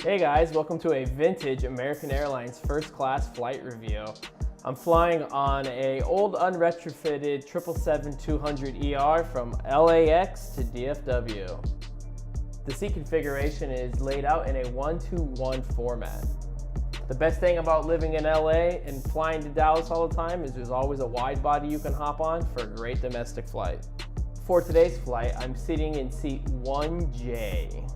Hey guys, welcome to a vintage American Airlines first class flight review. I'm flying on a old unretrofitted 777-200ER from LAX to DFW. The seat configuration is laid out in a 1-to-1 format. The best thing about living in LA and flying to Dallas all the time is there's always a wide body you can hop on for a great domestic flight. For today's flight, I'm sitting in seat 1J.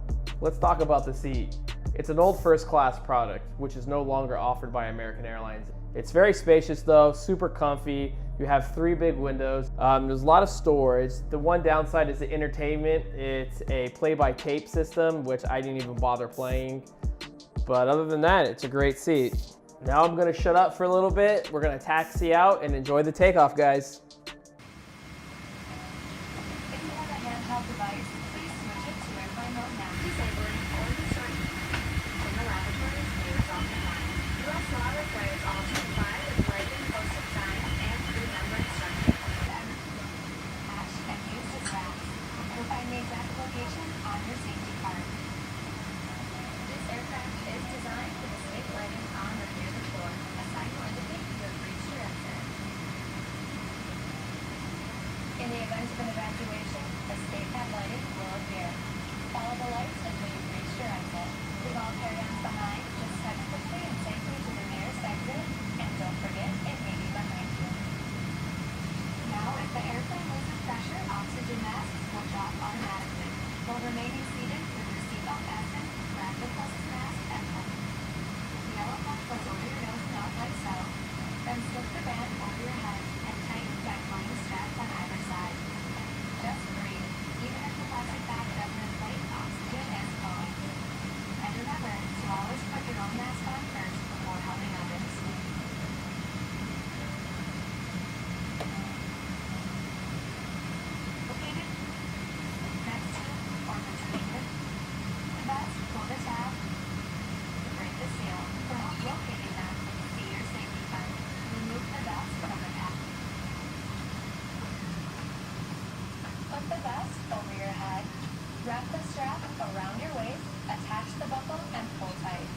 Let's talk about the seat. It's an old first class product, which is no longer offered by American Airlines. It's very spacious though, super comfy. You have 3 big windows. There's a lot of storage. The one downside is the entertainment. It's a play-by-tape system, which I didn't even bother playing. But other than that, it's a great seat. Now I'm gonna shut up for a little bit. We're gonna taxi out and enjoy the takeoff, guys. If you have a handheld device, please switch it to airplane mode now. Disabling or restarting. In the laboratories, air is offline. U.S. law requires all to comply with lighting, posted signs, and crew member instructions. Hatch and use the straps. You'll find the exact location on your safety card. This aircraft is designed with a safe lighting on or near the floor. A sign will indicate you have reached your exit. In the event of an evacuation, a state pad lighting will appear. Follow the lights until you've reached your exit. Leave all carry-ons behind. Just head quickly and safely to the nearest exit, and don't forget it may be behind you. Now, if the airplane loses pressure, oxygen masks will drop automatically. While remaining seated with your seatbelt fastened, grab the closest mask and pull. The yellow puck goes over your nose and out like so. Then slip the band over your head and tighten by pulling the straps on either side. Just breathe. Even if the plastic bag doesn't inflate, oxygen is flowing. And remember to always put your own mask on first before helping others. Located next to or between the vest, pull the tab, break the seal. For help locating them, see your safety sign. Remove the vest from the cap. Put the vest over your head. Wrap the strap around your waist, attach the buckle, and pull tight.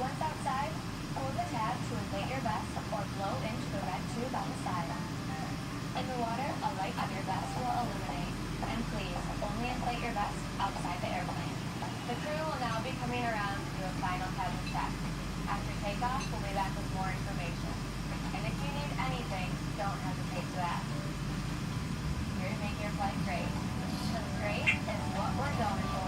Once outside, pull the tab to inflate your vest or blow into the red tube on the side. In the water, a light on your vest will illuminate. And please, only inflate your vest outside the airplane. The crew will now be coming around to do a final cabin check. After takeoff, we'll be back with more information. And if you need anything, don't hesitate to ask. Here to make your flight great. Because great is what we're going for.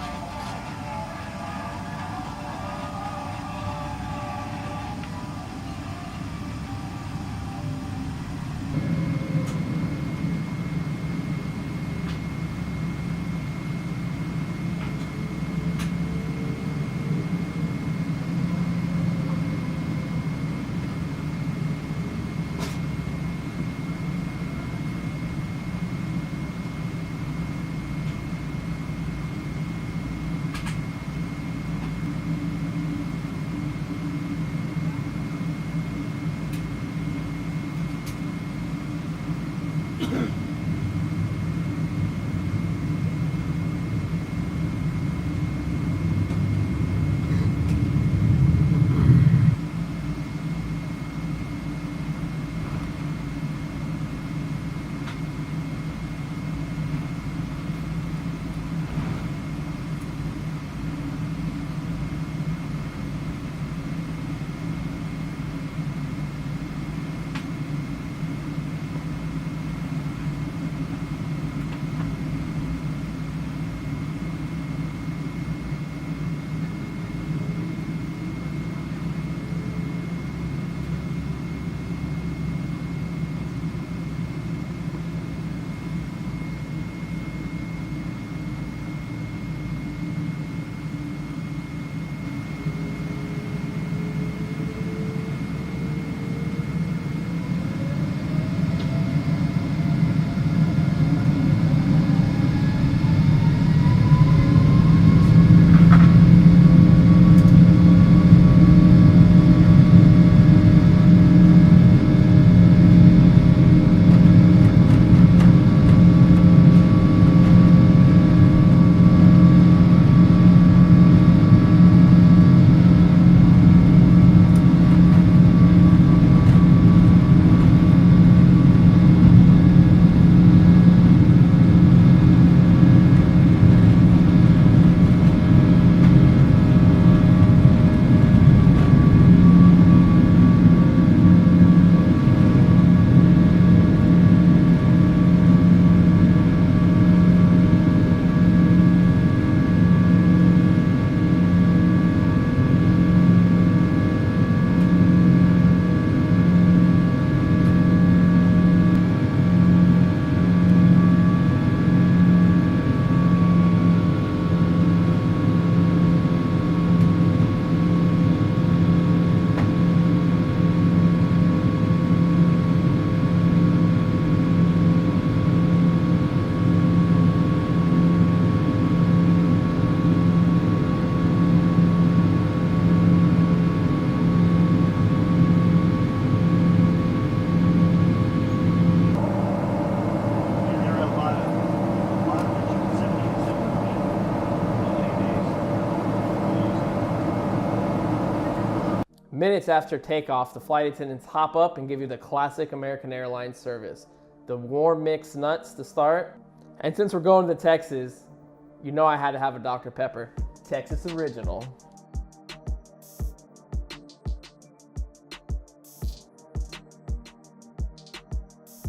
Minutes after takeoff, the flight attendants hop up and give you the classic American Airlines service. The warm mixed nuts to start. And since we're going to Texas, you know I had to have a Dr. Pepper. Texas original.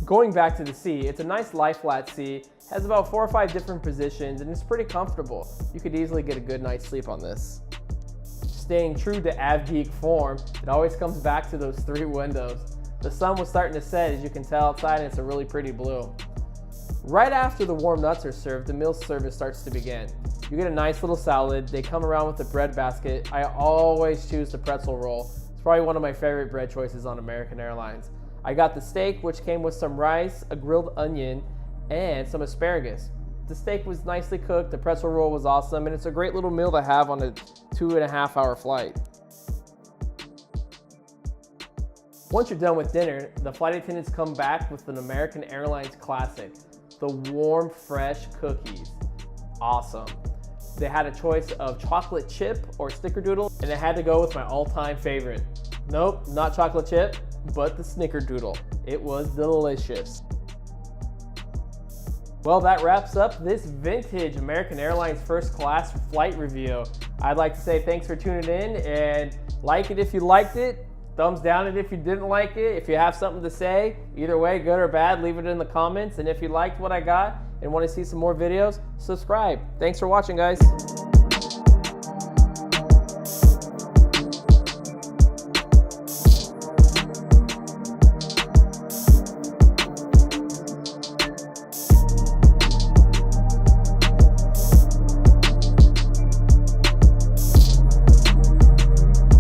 Going back to the seat, it's a nice lie flat seat, has about 4 or 5 different positions, and it's pretty comfortable. You could easily get a good night's sleep on this. Staying true to AvGeek form, it always comes back to those 3 windows. The sun was starting to set, as you can tell outside, and it's a really pretty blue. Right after the warm nuts are served, the meal service starts to begin. You get a nice little salad. They come around with a bread basket. I always choose the pretzel roll. It's probably one of my favorite bread choices on American Airlines. I got the steak, which came with some rice, a grilled onion, and some asparagus. The steak was nicely cooked, the pretzel roll was awesome, and it's a great little meal to have on a 2.5 hour flight. Once you're done with dinner, the flight attendants come back with an American Airlines classic, the warm, fresh cookies. Awesome. They had a choice of chocolate chip or snickerdoodle, and I had to go with my all-time favorite. Nope, not chocolate chip, but the snickerdoodle. It was delicious. Well, that wraps up this vintage American Airlines first class flight review. I'd like to say thanks for tuning in, and like it if you liked it, thumbs down it if you didn't like it. If you have something to say, either way, good or bad, leave it in the comments. And if you liked what I got and want to see some more videos, subscribe. Thanks for watching, guys.